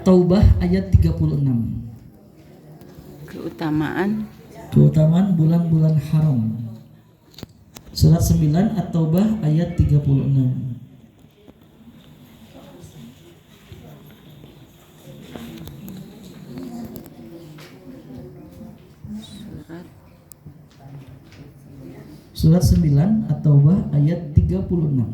At-Taubah ayat 36. Keutamaan bulan-bulan haram. Surat 9 At-Taubah ayat 36. Surat 9 At-Taubah ayat 36. 9.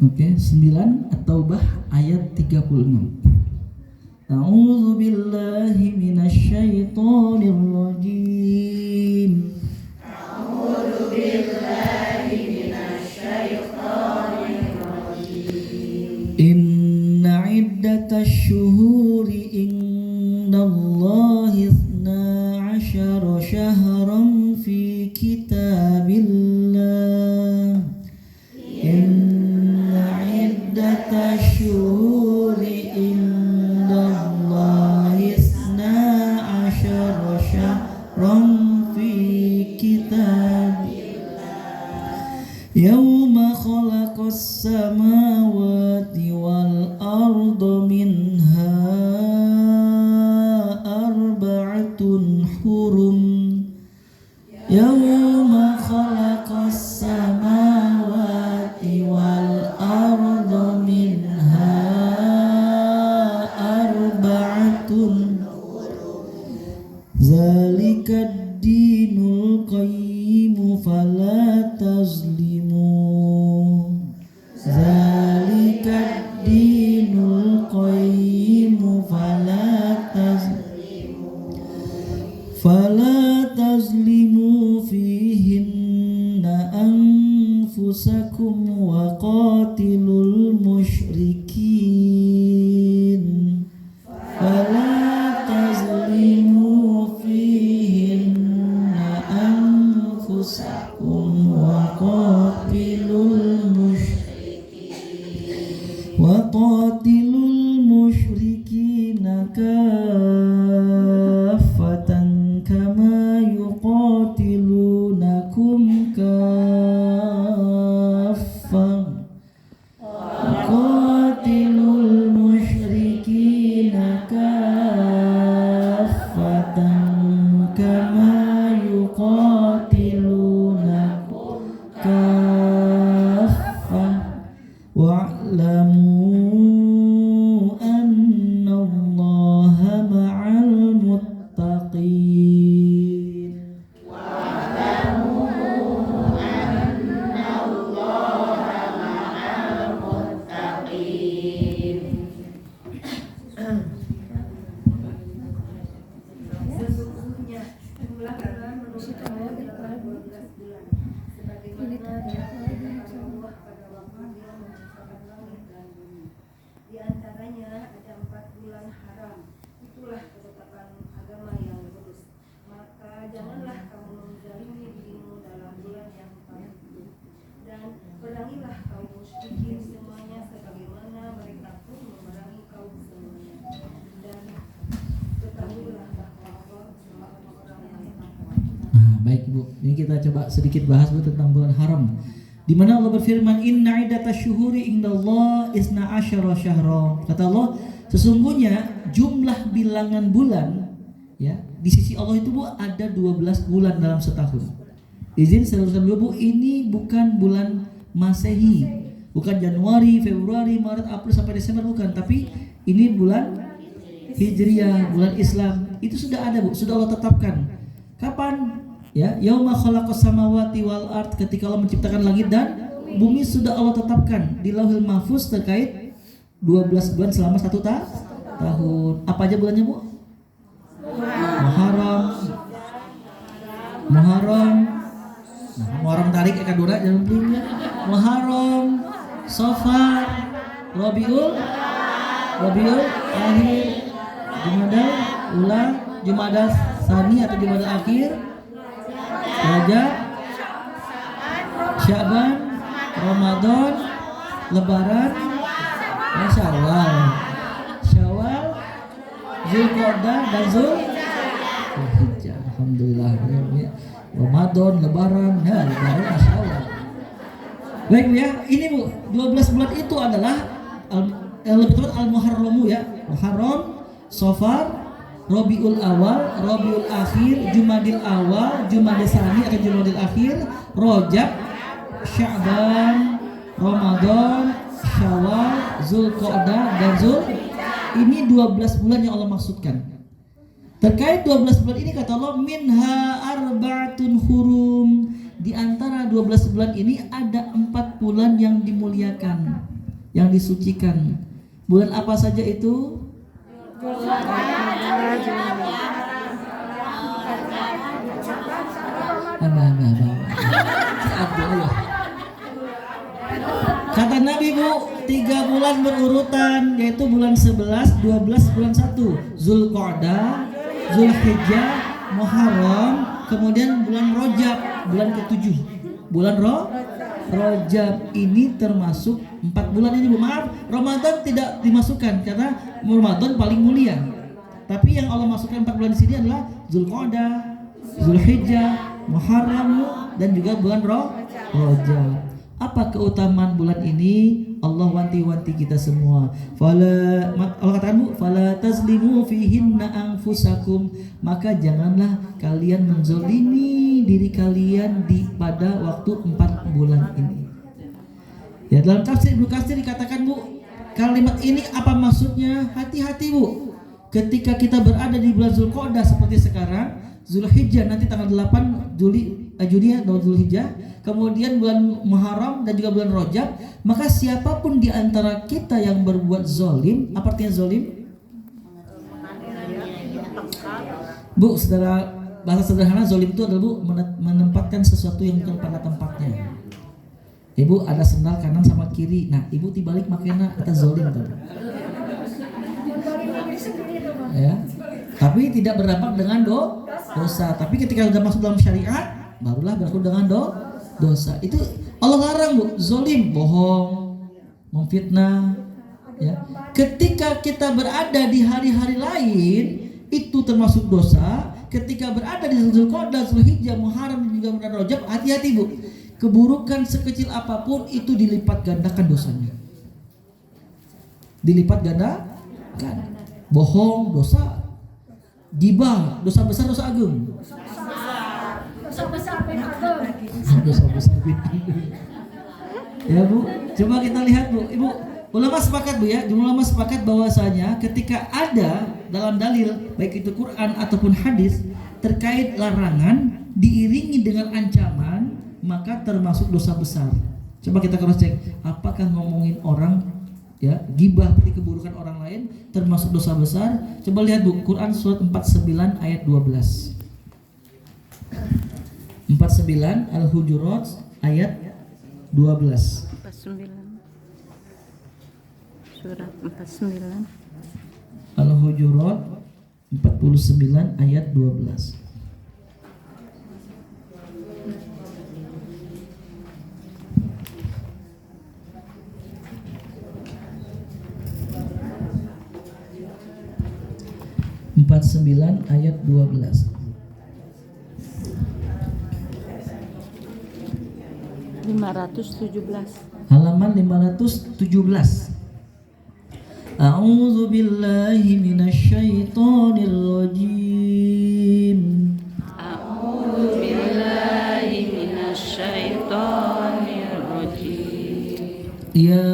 Oke, 9 At-Taubah ayat 36. A'udzu billahi minasyaitonir rajim. A'udzu billahi minasyaitonir rajim. Inna iddatash syuhuri indallahi 12 syahran fi kitabillah. Inna iddatash syuhuri indallahi 12 syahran fi kitabillah. Yauma khalaqas samawati wal arda minha arba'atun hurum. Yauma khalaqas samawati wal arda minha arba'atun hurum. Zalikad dinul qayyim fala tazlimu. Zalikad dinul qayyim fala tazlimu fihinna anfusakum wa qatilul musyrikin. Fala tazlimu fihinna anfusakum wa qatilul musyrikina kaffatan kama yuqatilunakum kaffah. Qatilul musyrikina kaffatan kama yuqatilunakum kaffah. Wa'lamu annallaha ma'al muttaqin. Sesungguhnya jumlah bulan manusia adalah 12 bulan. Sebagaimana Allah pada waktu Dia menciptakan langit dan bumi. Di antaranya ada 4 bulan haram. Itulah ketetapan agama yang lurus. Maka janganlah kamu menzalimi dirimu dalam bulan yang 4 itu. Dan perangilah kaum musyrikin semuanya sebagaimana mereka pun memerangi kaum semuanya. Dan ketahuilah bahwa Allah bersama orang yang takwa. Baik Bu, ini kita coba sedikit bahas Bu tentang bulan haram. Di mana Allah berfirman, Inna iddatash syuhuri indallah 12 syahra. Kata Allah, sesungguhnya jumlah bilangan bulan ya di sisi Allah itu Bu ada 12 bulan dalam setahun. Izin saya luruskan dulu Bu, ini bukan bulan Masehi, bukan Januari, Februari, Maret, April sampai Desember, bukan, tapi ini bulan Hijriah, bulan Islam. Itu sudah ada Bu, sudah Allah tetapkan. Kapan? Ya, yauma khalaqas samawati wal ard, ketika Allah menciptakan langit dan bumi sudah Allah tetapkan di Lauhil Mahfuz terkait 12 bulan selama 1 tahun. Apa aja bulannya Bu? Muharram tarik kadura jangan belinya. Muharram, Safar, Rabiul Akhir, Jumadal Ula, Jumadal Tsani atau Jumadal Akhir, Rajab, Syaban, Ramadan, Lebaran, Syawal, Zulqa'dah dan Zulhijjah. Ramadan, Lebaran, nah Lebaran Masya Allah. Baik Bu ya, ini Bu, 12 bulan itu adalah lebih tepat Al-Muharramu ya. Muharram, Safar, Rabiul Awal, Rabiul Akhir, Jumadil Awal, Jumadil Tsani atau Jumadil Akhir, Rajab, Sya'ban, Ramadan, Syawal, Zulqa'dah dan ini 12 bulan yang Allah maksudkan. Terkait 12 bulan ini kata Allah minha arba'atun hurum. Di antara 12 bulan ini ada 4 bulan yang dimuliakan, yang disucikan. Bulan apa saja itu? Kata Nabi Bu, 3 bulan berurutan, yaitu bulan 11, 12, bulan 1 Zulqa'dah, Zulhijjah, Muharram, kemudian bulan Rajab, bulan ke-7. Bulan Rajab ini termasuk 4 bulan ini Bu. Maaf, Ramadan tidak dimasukkan karena Ramadan paling mulia. Tapi yang Allah masukkan 4 bulan di sini adalah Zulqa'dah, Zulhijjah, Muharram dan juga bulan Rajab. Apa keutamaan bulan ini? Allah wanti-wanti kita semua. Allah katakan Bu, fala tazlimu fihinna anfusakum, maka janganlah kalian menzolimi diri kalian pada waktu 4 bulan ini. Ya, dalam tafsir Ibnu Katsir dikatakan Bu, kalimat ini apa maksudnya? Hati-hati Bu. Ketika kita berada di bulan Zulqa'dah seperti sekarang, Zulhijjah nanti tanggal 8 Juli atau Zulhijjah, kemudian bulan Muharram dan juga bulan Rajab, maka siapapun di antara kita yang berbuat zolim, apa artinya zolim? Bu, secara bahasa sederhana zolim itu adalah Bu menempatkan sesuatu yang bukan pada tempatnya. Ibu ada sendal kanan sama kiri, nah ibu dibalik makanya kata zolim tadi. Ya, tapi tidak berdampak dengan dosa. Tapi ketika sudah masuk dalam syariat, barulah berlaku dengan dosa. Itu Allah larang Bu, zolim, bohong, memfitnah. Ya. Ketika kita berada di hari-hari lain, itu termasuk dosa. Ketika berada di Zulqa'dah, Zulhijjah, Muharram dan juga bulan Rajab, hati-hati Bu. Keburukan sekecil apapun itu dilipat gandakan dosanya. Dilipat gandakan. Bohong, dosa. Gibah, dosa besar, dosa agung. Dosa besar bin agung. Dosa besar bin agung. Ya Bu, coba kita lihat Bu. Ibu, ulama sepakat Bu ya. Jumlah ulama sepakat bahwasanya ketika ada dalam dalil baik itu Quran ataupun hadis terkait larangan diiringi dengan ancaman, maka termasuk dosa besar. Coba kita cross check, apakah ngomongin orang ya, gibah seperti keburukan orang lain termasuk dosa besar? Coba lihat Bu, Quran surat 49 ayat 12. 49 Al-Hujurat ayat 12. 49. Surat 49. Al-Hujurat 49 ayat 12. Empat 49 ayat 12. 517. Halaman 517. A'udzu billahi minasyaitonir rajim. A'udzu billahi minasyaitonir rajim. Ya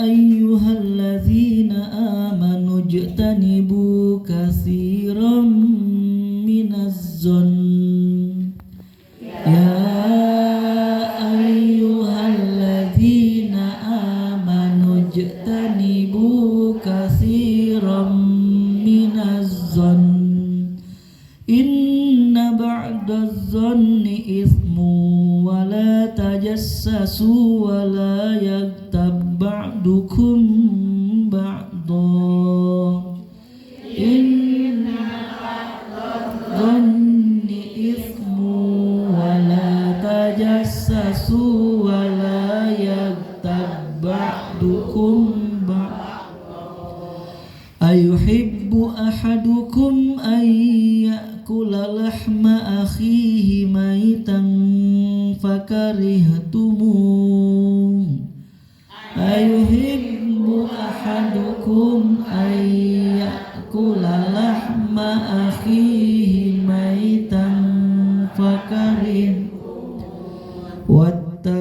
ayyuhalladzina amanu ijtanibu katsiran minaz-zann. Ya ayyuhalladzina amanu ijtanibu katsiran minaz-zann. Inna ba'daz-zanni itsmu wa la tajassasu wa la yaghtab ba'dukum ba'dha. Inna ba'daz-zanni itsmu wa la tajassasu wa la yaghtab ba'dukum ba'dha. Ayuhibbu ahadukum an ya'kula lahma akhihi karihtumu ayuhibbu ahadukum ayyakula lahma akhihi maitan fakarih wattaqullah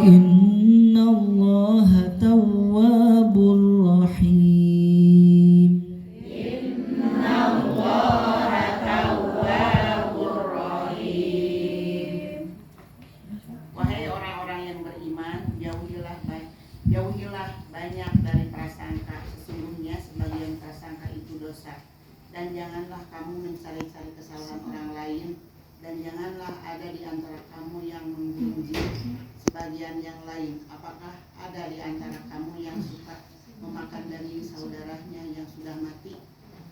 innallaha tawwabur rahim. Wahai orang-orang yang beriman, jauhilah banyak dari prasangka. Sesungguhnya sebagian prasangka itu dosa. Dan janganlah kamu mencari-cari kesalahan orang lain. Dan janganlah ada di antara kamu yang membenci sebagian yang lain. Apakah ada di antara kamu yang suka memakan daging saudaranya yang sudah mati?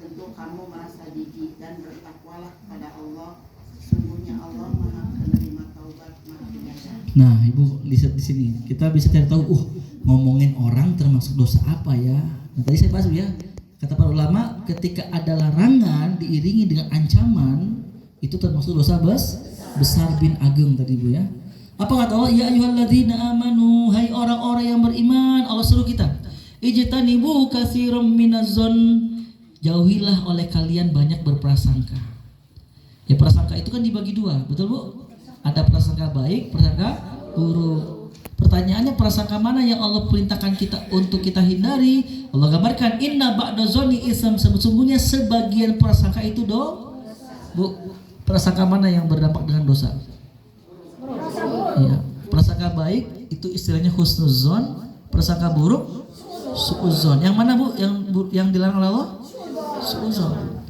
Tentu kamu merasa jijik dan bertakwalah kepada Allah. Sesungguhnya Allah Maha Penerima Taubat, Maha Penyayang. Nah, Ibu lihat di sini. Kita bisa cari tahu, ngomongin orang termasuk dosa apa ya? Nah, tadi saya bahas ya. Kata para ulama, ketika ada larangan diiringi dengan ancaman, itu termasuk dosa besar bin ageng tadi Bu ya. Apa kata Allah? Ya ayyuhalladzina amanu, hai orang-orang yang beriman, Allah suruh kita. Ijtanibu katsiran minazzon, jauhilah oleh kalian banyak berprasangka. Ya prasangka itu kan dibagi dua, betul Bu? Ada prasangka baik, prasangka buruk. Pertanyaannya prasangka mana yang Allah perintahkan kita untuk kita hindari? Allah gambarkan inna ba'da zonni ism, sesungguhnya sebagian prasangka itu Bu, prasangka mana yang berdampak dengan dosa? Iya, prasangka baik itu istilahnya husnuzon, prasangka buruk suuzon. Yang mana Bu? Yang dilarang oleh Allah? Suuzon.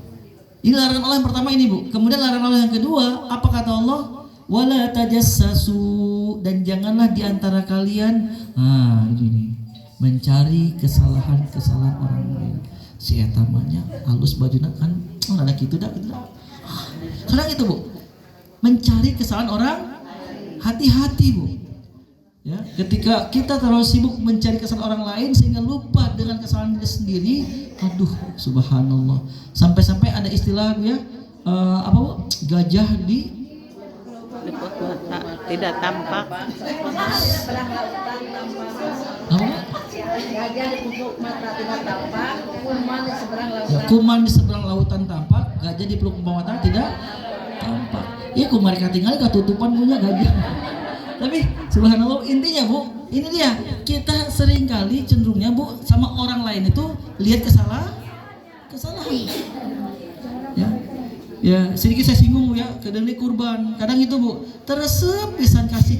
Ini larangan Allah yang pertama ini Bu. Kemudian larangan Allah yang kedua, apa kata Allah? Wala tajassasu, dan janganlah diantara kalian ini mencari kesalahan-kesalahan orang lain. Si etamanya halus bajuna kan ada gitu dah gitu. Kadang itu Bu, mencari kesalahan orang, hati-hati Bu. Ya, ketika kita terlalu sibuk mencari kesalahan orang lain sehingga lupa dengan kesalahan diri sendiri, aduh subhanallah. Sampai-sampai ada istilah Bu ya, apa Bu? Gajah di Liput mata tidak tampak. apa? Gajah di pelupuk mata tidak tampak, kuman di seberang lautan. Ya, kuman di seberang lautan tampak, gajah di pelupuk mata tidak tampak. Ya kumari katingali ketutupan punya gajah. Tapi subhanallah intinya Bu, ini dia, kita sering kali cenderungnya Bu sama orang lain itu lihat kesalahan. Ya, sedikit saya singgung Bu ya, kadang ini kurban, kadang itu Bu teresep pisan kasih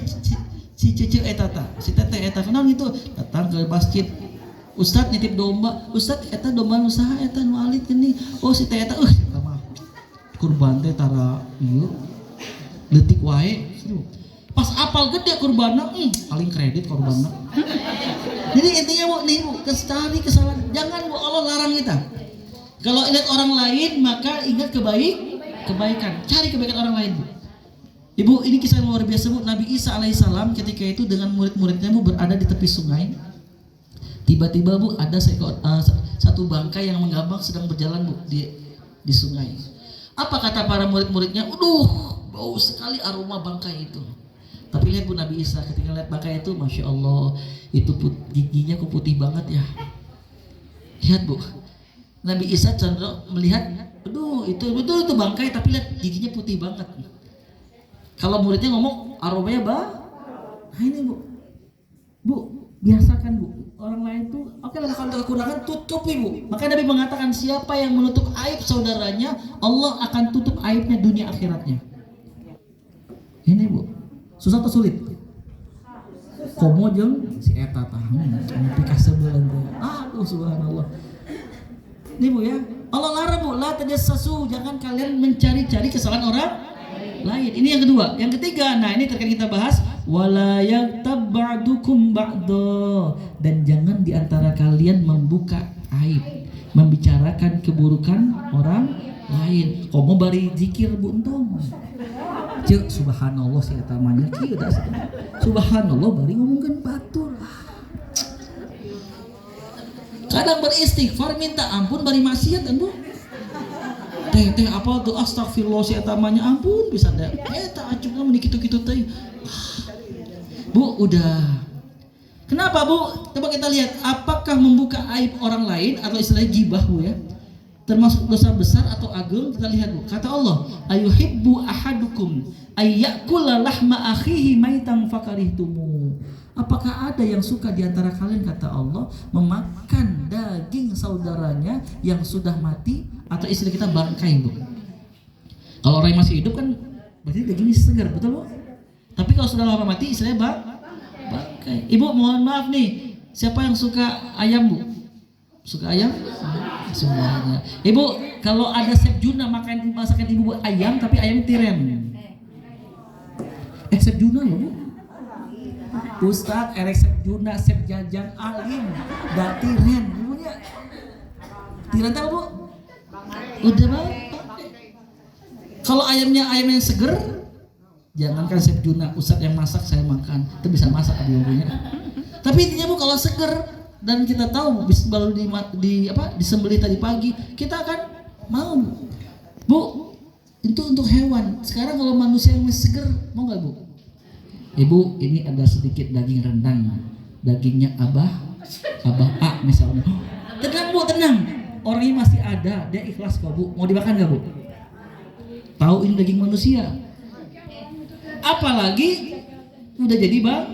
si cece etata, si teteh eta kenal itu datang ke masjid. Ustad nitip domba, Ustad eta domba usaha eta nu alit geuning. Oh si teh eta eta mah kurban teh tara ieu leutik wae. Pas apal gede kurbanna, paling kredit kurbanna. Jadi intinya Bu nih Bu, cari kesalahan. Jangan Bu, Allah larang kita. Kalau ingat orang lain maka ingat kebaikan. Cari kebaikan orang lain Bu. Ibu, ini kisah yang luar biasa Bu. Nabi Isa alaihissalam ketika itu dengan murid-muridnya Bu berada di tepi sungai. Tiba-tiba Bu ada satu bangkai yang mengambang sedang berjalan Bu di sungai. Apa kata para murid-muridnya? Bau sekali aroma bangkai itu. Tapi lihat Bu Nabi Isa ketika lihat bangkai itu, masya Allah, itu giginya kok putih banget ya. Lihat Bu, Nabi Isa cenderung melihat, itu betul itu bangkai, tapi lihat giginya putih banget. Kalau muridnya ngomong aromanya nah ini Bu, biasakan Bu, orang lain tuh, oke lah kalau ada kekurangan tutupi Bu. Maka Nabi mengatakan siapa yang menutup aib saudaranya, Allah akan tutup aibnya dunia akhiratnya. Ini Bu, susah atau sulit? Komo jeung si eta tah, pikas sebulan teh. Aduh subhanallah. Ini Bu ya, Allah larang Bu, la tajassasu, jangan kalian mencari-cari kesalahan orang lain. Ini yang kedua. Yang ketiga, nah ini terkait kita bahas, wala yaghtab ba'dukum ba'da, dan jangan diantara kalian membuka aib, membicarakan keburukan orang lain. Komo bari zikir Bu entong. Cek subhanallah si eta mah kieu da. Subhanallah bari ngomongkeun batur. Kadang beristighfar minta ampun bari maksiat kan Bu. Teh apa tuh astagfirullah si etamanya ampun bisa deh. Tak acuh mah kitu-kitu teh. Bu, udah. Kenapa Bu? Coba kita lihat apakah membuka aib orang lain atau istilahnya gibah Bu ya. Termasuk dosa besar atau agung, kita lihat Bu. Kata Allah, ayuhibbu ahadukum ayyakula lahma akhihi maitan fakarihtumu. Apakah ada yang suka di antara kalian, kata Allah, memakan daging saudaranya yang sudah mati, atau istilah kita bangkai Bu. Kalau orang yang masih hidup kan berarti dagingnya segar, betul Bu? Tapi kalau sudah lama mati istilahnya bangkai. Ibu mohon maaf nih, siapa yang suka ayam Bu? Suka ayam? Semuanya. Ibu, kalau ada Chef Juna masakan ibu ayam tapi ayamnya tiren. Chef Juna ya Bu? Ustadz, Chef Juna, Chef Jajan, Alim, da tiren. Ibunya tiren tahu Bu? Udah banget. Kalau ayamnya ayam yang seger, jangankan Chef Juna, Ustadz yang masak saya makan. Itu bisa masak ibunya. Tapi intinya Bu, kalau seger dan kita tahu baru disembelih tadi pagi, kita akan mau Bu. Itu untuk hewan. Sekarang kalau manusia yang masih seger, mau nggak Bu? Ibu, ini ada sedikit daging rendang, dagingnya Abah A misalnya. Tenang Bu, tenang. Orangnya masih ada, dia ikhlas kok Bu. Mau dimakan nggak Bu? Tahu ini daging manusia. Apalagi udah jadi Bang.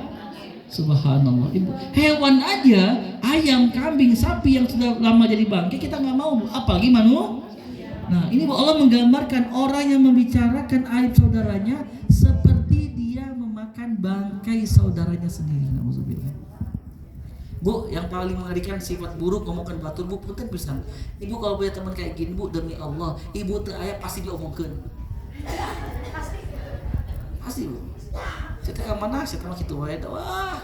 Subhanallah Ibu. Hewan aja, ayam, kambing, sapi yang sudah lama jadi bangkai kita nggak mau, apalagi manusia. Nah ini Bu, Allah menggambarkan orang yang membicarakan aib saudaranya seperti dia memakan bangkai saudaranya sendiri. Nauzubillah. Bu, yang paling mengerikan sifat buruk ngomongkan batur Bu, punten pisan. Ibu kalau punya teman kayak gini Bu, demi Allah, ibu teu aya pasti diomongkeun. Pasti Bu. Kita ke mana? Kita mah kitu wae. Wah.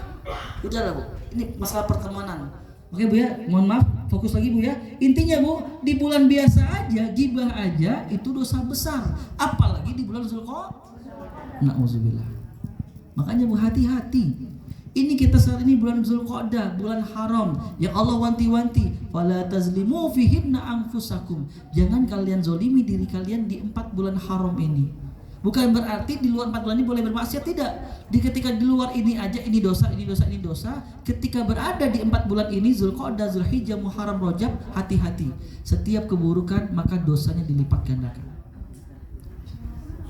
Udahlah Bu. Ini masalah pertemanan. Oke Bu ya, mohon maaf, fokus lagi Bu ya. Intinya Bu, di bulan biasa aja, gibah aja itu dosa besar. Apalagi di bulan Zulqa'dah. Nauzubillah. Makanya Bu, hati-hati. Ini kita saat ini bulan Zulqa'dah, bulan haram yang Allah wanti-wanti, fala tazlimu fihinna anfusakum. Jangan kalian zolimi diri kalian di 4 bulan haram ini. Bukan berarti di luar 4 bulan ini boleh bermaksiat, tidak. Ketika di luar ini aja ini dosa, ini dosa, ini dosa. Ketika berada di 4 bulan ini, Zulqa'dah, Zulhijjah, Muharram, Rajab, hati-hati. Setiap keburukan maka dosanya dilipat gandakan.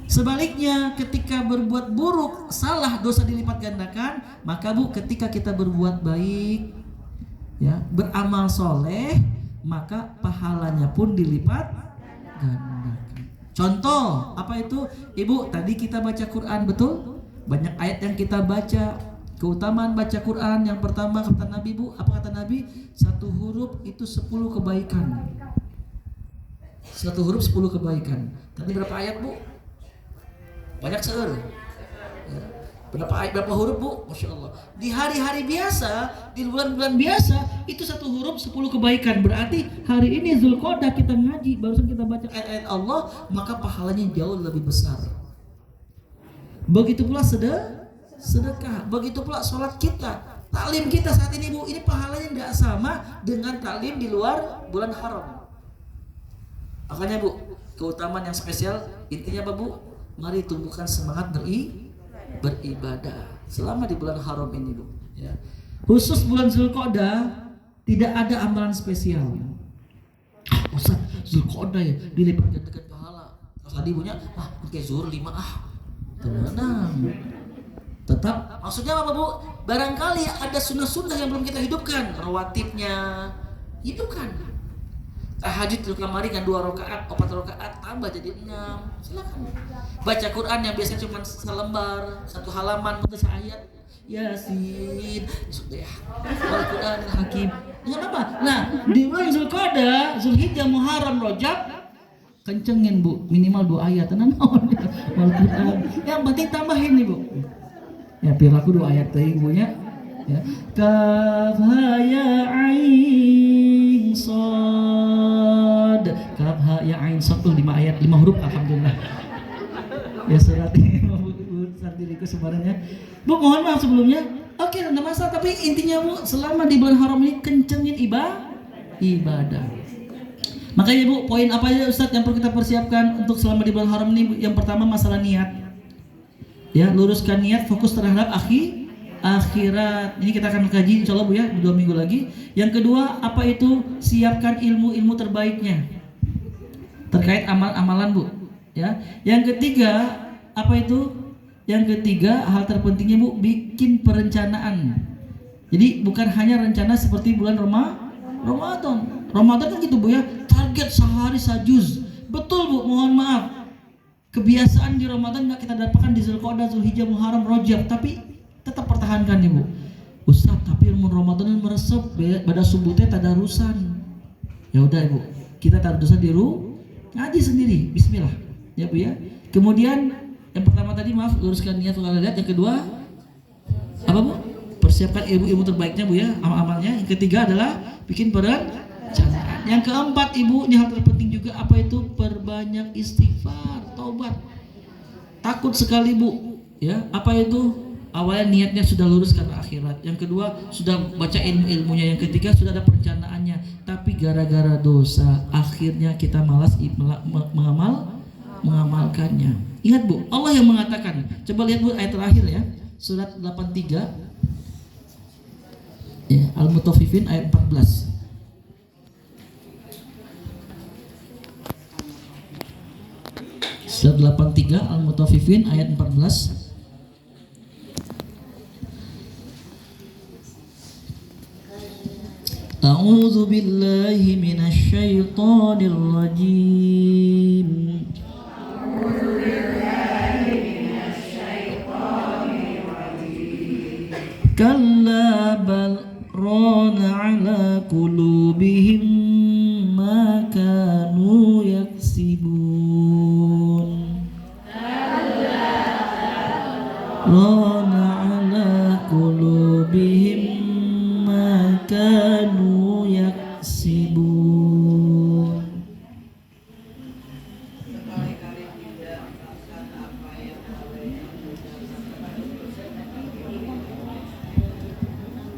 Sebaliknya ketika berbuat buruk, salah, dosa dilipat gandakan. Maka Bu, ketika kita berbuat baik, ya, beramal soleh, maka pahalanya pun dilipat gandakan. Contoh, apa itu? Ibu, tadi kita baca Quran, betul? Banyak ayat yang kita baca. Keutamaan baca Quran, yang pertama kata Nabi Bu, apa kata Nabi? 1 huruf itu 10 kebaikan. 1 huruf 10 kebaikan. Tadi berapa ayat Bu? Banyak seueur. Ya. Berapa ayat, berapa huruf Bu? Masya Allah. Di hari-hari biasa, di bulan-bulan biasa, itu 1 huruf 10 kebaikan. Berarti hari ini Zulqa'dah kita ngaji, barusan kita baca ayat-ayat Allah, maka pahalanya jauh lebih besar. Begitu pula sedekah, begitu pula sholat kita, taklim kita saat ini Bu, ini pahalanya tidak sama dengan taklim di luar bulan haram. Makanya Bu, keutamaan yang spesial intinya apa Bu? Mari tumbuhkan semangat beribadah selama di bulan haram ini Bu. Ya. Khusus bulan Zulqa'dah tidak ada amalan spesial. Ustaz, Zulqa'dah ya dilipat gandakan pahala. Tadi ibunya, pakai zuhur 5 tenang. Tetap, maksudnya apa Bu? Barangkali ada sunnah-sunnah yang belum kita hidupkan, rawatibnya hidupkan. Tahajud di kamari kan 2 rakaat, 4 rakaat tambah jadi 6. Silakan. Baca Quran yang biasanya cuma selembar, 1 halaman, atau ayat. Yasin, sudah. Al-Quran Hakim. Enggak apa. Nah, di bulan Zulqa'dah, Zulhijjah, Muharram, Rajab, kencengin Bu, minimal 2 ayat tenan Al-Quran. Yang penting tambahin nih Bu. Ya, piraku 2 ayat teh ibunya. Ya. Kaf ha ya ain sad. Kaf ha ya ain sad tuh 5 ayat, 5 huruf alhamdulillah. Ya surat ini diriku sebenarnya. Bu, mohon maaf sebelumnya. Oke, enggak masalah, tapi intinya Bu, selama di bulan haram ini kencengin ibadah. Makanya Bu, poin apa aja Ustadz yang perlu kita persiapkan untuk selama di bulan haram ini? Yang pertama masalah niat. Ya, luruskan niat, fokus terhadap akhirat. Ini kita akan kaji insya Allah Bu ya, 2 minggu lagi. Yang kedua, apa itu? Siapkan ilmu-ilmu terbaiknya terkait amalan Bu. Ya. Yang ketiga, apa itu? Yang ketiga, hal terpentingnya Bu, bikin perencanaan. Jadi bukan hanya rencana seperti bulan Ramadan. Ramadan kan gitu Bu ya, target sehari sajuz. Betul Bu, mohon maaf. Kebiasaan di Ramadan nggak kita dapatkan di Zulqa'dah, Zulhijjah, Muharram, Rajab, tapi tetap pertahankan nih Bu. Ustaz, tapi ilmu Ramadan meresep pada subuhnya tadarusan. Ya udah Ibu, kita tadarusan di ngaji sendiri, bismillah. Ya Bu ya. Kemudian yang pertama tadi maaf luruskan niat kalau lihat. Yang kedua apa Bu? Persiapkan ilmu-ilmu terbaiknya Bu ya, amal-amalnya. Yang ketiga adalah bikin perencanaan. Yang keempat Ibu, ini hal terpenting juga, apa itu? Perbanyak istighfar, taubat. Takut sekali Bu, ya. Apa itu? Awalnya niatnya sudah lurus karena akhirat. Yang kedua sudah baca ilmu-ilmunya. Yang ketiga sudah ada perencanaannya. Tapi gara-gara dosa akhirnya kita malas mengamalkannya. Ingat Bu, Allah yang mengatakan. Coba lihat Bu ayat terakhir ya, surat 83 ya, Al-Mutaffifin ayat 14. Surat 83 Al-Mutaffifin ayat 14. A'udzu billahi minasy syaithanir rajim. Kalla bal rana ala qulubihim ma kanu yaksibun. Rana ala qulubihim ma kanu yaksibun.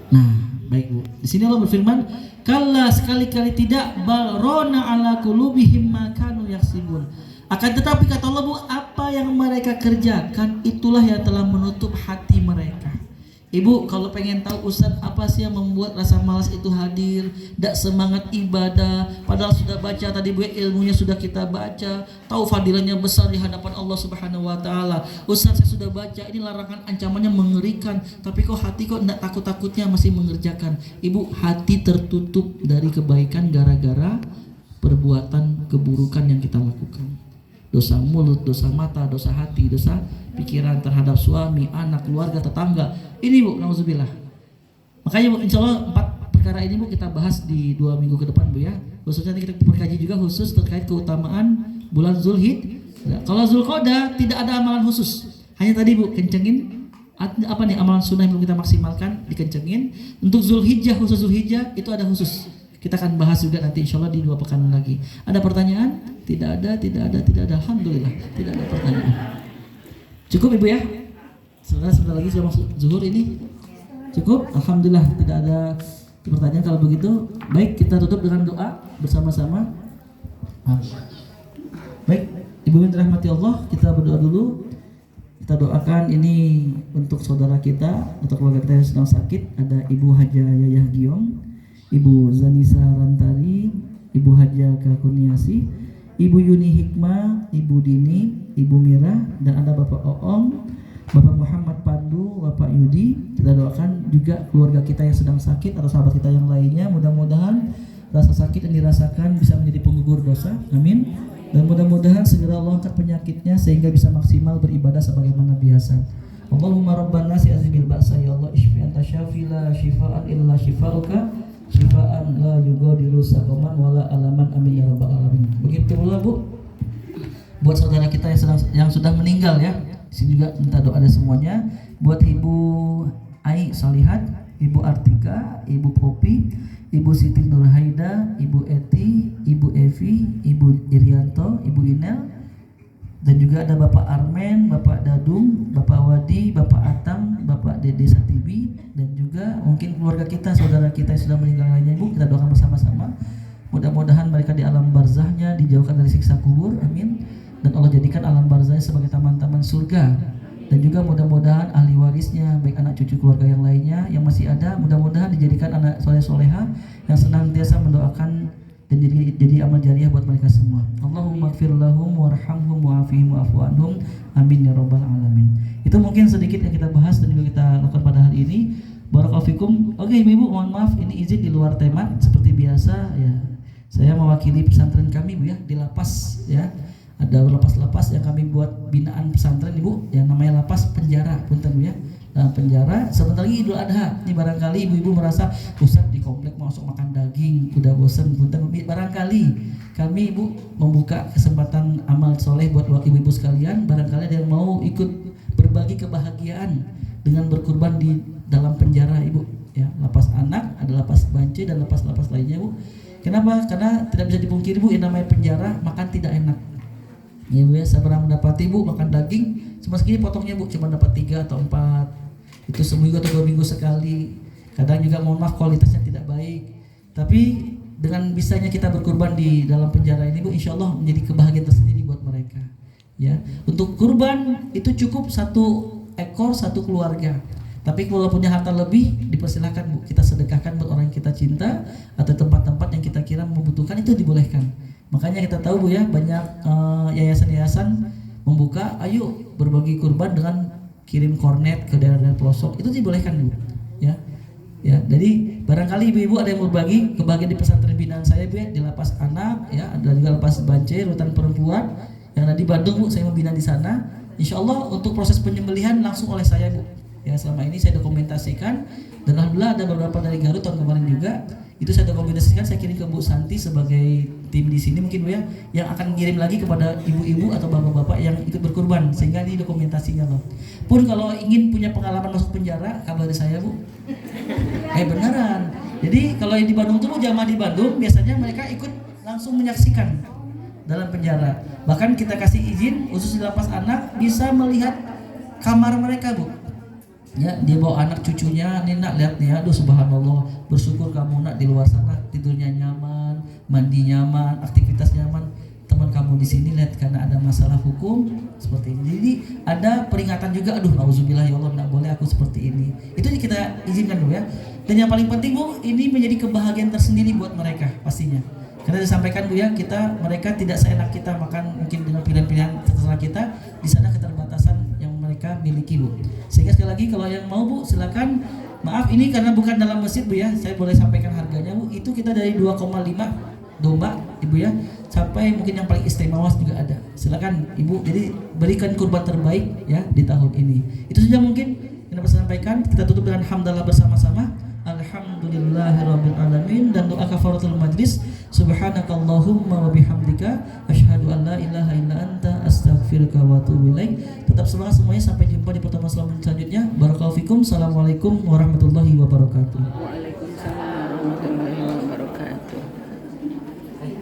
Nah, baik Bu. Di sini Allah berfirman, kalla sekali-kali tidak, bal rona ala qulubihim ma kanu yaksibun. Akan tetapi kata Allah Bu, apa yang mereka kerjakan itulah yang telah menutup hati mereka. Ibu, kalau pengen tahu Ustaz apa sih yang membuat rasa malas itu hadir, tidak semangat ibadah, padahal sudah baca tadi Bu, ilmunya sudah kita baca, tahu fadilahnya besar di hadapan Allah Subhanahu wa taala. Ustaz, saya sudah baca, ini larangan ancamannya mengerikan, tapi kok hati kok tidak takut-takutnya masih mengerjakan. Ibu, hati tertutup dari kebaikan gara-gara perbuatan keburukan yang kita lakukan. Dosa mulut, dosa mata, dosa hati, dosa pikiran terhadap suami, anak, keluarga, tetangga. Ini Bu, nauzubillah. Makanya Bu, insya Allah 4 perkara ini Bu kita bahas di 2 minggu ke depan Bu ya. Khususnya kita berkaji juga khusus terkait keutamaan bulan Zulhijjah. Kalau Zulqa'dah tidak ada amalan khusus. Hanya tadi Bu, kencengin apa nih amalan sunnah yang perlu kita maksimalkan, dikencengin. Untuk Zulhijjah, khusus Zulhijjah itu ada khusus. Kita akan bahas juga nanti insya Allah di 2 pekan lagi. Ada pertanyaan? Tidak ada. Alhamdulillah, tidak ada pertanyaan. Cukup Ibu ya? Sebentar lagi sudah masuk zuhur ini. Cukup? Alhamdulillah, tidak ada pertanyaan. Kalau begitu, baik kita tutup dengan doa bersama-sama. Baik, Ibu yang dirahmati Allah, kita berdoa dulu. Kita doakan ini untuk saudara kita, untuk keluarga kita yang sedang sakit. Ada Ibu Haja Yayah Giong, Ibu Zanisa Rantari, Ibu Haja Kakuniasi, Ibu Yuni Hikmah, Ibu Dini, Ibu Mira, dan ada Bapak Oom, Bapak Muhammad Pandu, Bapak Yudi. Kita doakan juga keluarga kita yang sedang sakit atau sahabat kita yang lainnya. Mudah-mudahan rasa sakit yang dirasakan bisa menjadi penggugur dosa. Amin. Dan mudah-mudahan segera Allah angkat penyakitnya sehingga bisa maksimal beribadah sebagaimana biasa. Allahumma rabbana si azimil ba'sa ya Allah ishfi anta syafi la shifaan illa shifauka shifaan la yugadiru saqaman wala alaman amin ya rabbal alamin. Begitu pula Bu buat saudara kita yang sudah meninggal ya. Di sini juga minta doa dari semuanya. Buat Ibu Ai Salihat, Ibu Artika, Ibu Popi, Ibu Siti Nurhaida, Ibu Eti, Ibu Evi, Ibu Irianto, Ibu Inel, dan juga ada Bapak Armen, Bapak Dadung, Bapak Wadi, Bapak Atam, Bapak Dede Satibi, dan juga mungkin keluarga kita, saudara kita yang sudah meninggal lainnya. Ibu, kita doakan bersama-sama. Mudah-mudahan mereka di alam barzakh dijauhkan dari siksa kubur, amin. Dan Allah jadikan alam barzahnya sebagai taman-taman surga. Dan juga mudah-mudahan ahli warisnya, baik anak cucu keluarga yang lainnya yang masih ada, mudah-mudahan dijadikan anak soleh-soleha yang senantiasa mendoakan dan jadi amal jariah buat mereka semua. Allahumma gfir lahum warhamhum wa'afihim wa'afu anhum, amin ya rabbal alamin. Itu mungkin sedikit yang kita bahas dan juga kita lakukan pada hari ini. Barakallahu fikum. Oke ibu-ibu, mohon maaf ini izin di luar tema seperti biasa ya. Saya mewakili pesantren kami Bu ya di lapas ya. Ada lapas-lapas yang kami buat binaan pesantren Ibu yang namanya lapas penjara, punten Bu ya. Dalam penjara sebentar lagi Idul Adha. Ini barangkali ibu-ibu merasa Ustaz di komplek masuk makan daging, udah bosen, punten. Barangkali kami Ibu membuka kesempatan amal soleh buat ibu-ibu sekalian. Barangkali ada yang mau ikut berbagi kebahagiaan dengan berkurban di dalam penjara Ibu ya. Lapas anak, ada lapas bance dan lapas-lapas lainnya Bu. Kenapa? Karena tidak bisa dipungkiri Bu, yang namanya penjara makan tidak enak. Ya Bu ya, saya pernah mendapati Bu makan daging cuma segini potongnya Bu, cuma dapat 3 atau 4. Itu seminggu atau 2 minggu sekali. Kadang juga mohon maaf kualitasnya tidak baik. Tapi dengan bisanya kita berkurban di dalam penjara ini Bu, insya Allah menjadi kebahagiaan tersendiri buat mereka. Ya, untuk kurban itu cukup 1 ekor 1 keluarga. Tapi kalau punya harta lebih dipersilahkan Bu, kita sedekahkan buat orang yang kita cinta atau tempat-tempat yang kita kira membutuhkan, itu dibolehkan. Makanya kita tahu Bu ya, banyak yayasan-yayasan membuka ayo berbagi kurban dengan kirim kornet ke daerah-daerah pelosok, itu dibolehkan Bu ya. Ya, jadi barangkali ibu-ibu ada yang berbagi kebahagiaan di pesantren binaan saya Bu ya, di lapas anak ya, ada juga lapas bance, rutan perempuan yang ada di Bandung Bu, saya membina di sana. Insya Allah untuk proses penyembelihan langsung oleh saya Bu. Ya, selama ini saya dokumentasikan dan alhamdulillah ada beberapa dari Garut tahun kemarin juga. Itu saya dokumentasikan, saya kirim ke Bu Santi sebagai tim di sini mungkin Bu ya, yang akan kirim lagi kepada ibu-ibu atau bapak-bapak yang ikut berkurban, sehingga ini dokumentasinya loh. Pun kalau ingin punya pengalaman masuk penjara, kabari saya Bu. Beneran. Jadi kalau yang di Bandung tuh jamaah di Bandung biasanya mereka ikut langsung menyaksikan dalam penjara. Bahkan kita kasih izin khusus di lapas anak bisa melihat kamar mereka Bu. Ya, dia bawa anak cucunya, nih nak lihat nih, aduh subhanallah, bersyukur kamu nak di luar sana tidurnya nyaman, mandi nyaman, aktivitas nyaman. Teman kamu di sini lihat karena ada masalah hukum seperti ini. Jadi ada peringatan juga, aduh nauzubillah ya Allah, enggak boleh aku seperti ini. Itu kita izinkan dulu ya. Dan yang paling penting Bu, ini menjadi kebahagiaan tersendiri buat mereka pastinya. Karena disampaikan Bu ya, mereka tidak seenak kita makan mungkin dengan pilihan-pilihan terserah kita, di sana keterbatasan yang mereka miliki Bu. Sehingga sekali lagi kalau yang mau Bu silakan. Maaf ini karena bukan dalam masjid Bu ya, saya boleh sampaikan harganya Bu. Itu kita dari 2,5 domba Ibu ya, sampai mungkin yang paling istimewa juga ada. Silakan Ibu, jadi berikan kurban terbaik ya di tahun ini. Itu saja mungkin yang dapat saya sampaikan. Kita tutup dengan hamdalah bersama-sama. Alhamdulillahirabbil alamin, dan doa kafaratul majlis. Subhanakallahumma wa bihamdika asyhadu an la ilaha illa anta astaghfiruka wa atubu ilaik. Tetap semangat semuanya, sampai jumpa di pertemuan selanjutnya. Barakallahu fikum. Assalamualaikum warahmatullahi wabarakatuh.